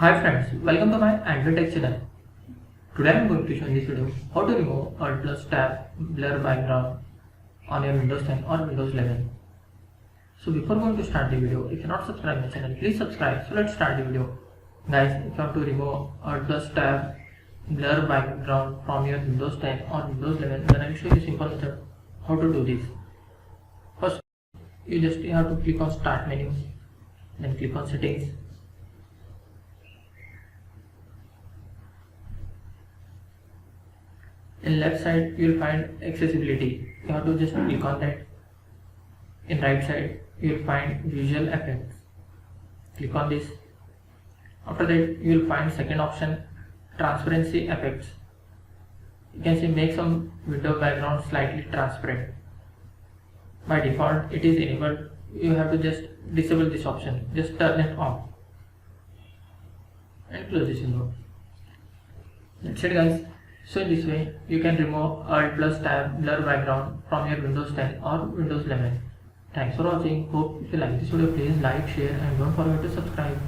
Hi friends, welcome to my Android Tech channel. Today I am going to show in this video how to remove alt+tab blur background on your Windows 10 or Windows 11. So before going to start the video, if you are not subscribed to my channel, please subscribe. So let's start the video. Guys, if you want to remove alt+tab blur background from your Windows 10 or Windows 11, then I will show you a simple method how to do this. First, you just have to click on Start menu, then click on Settings. In left side you will find accessibility. You have to just click on that. In right side you will find visual effects. Click on this. After that you will find second option, transparency effects. You can see make some window background slightly transparent. By default it is enabled. You have to just disable this option. Just turn it on and close this window. That's it guys. So in this way you can remove alt+tab blur background from your Windows 10 or Windows 11. Thanks for watching. Hope if you like this video, please like, share and don't forget to subscribe.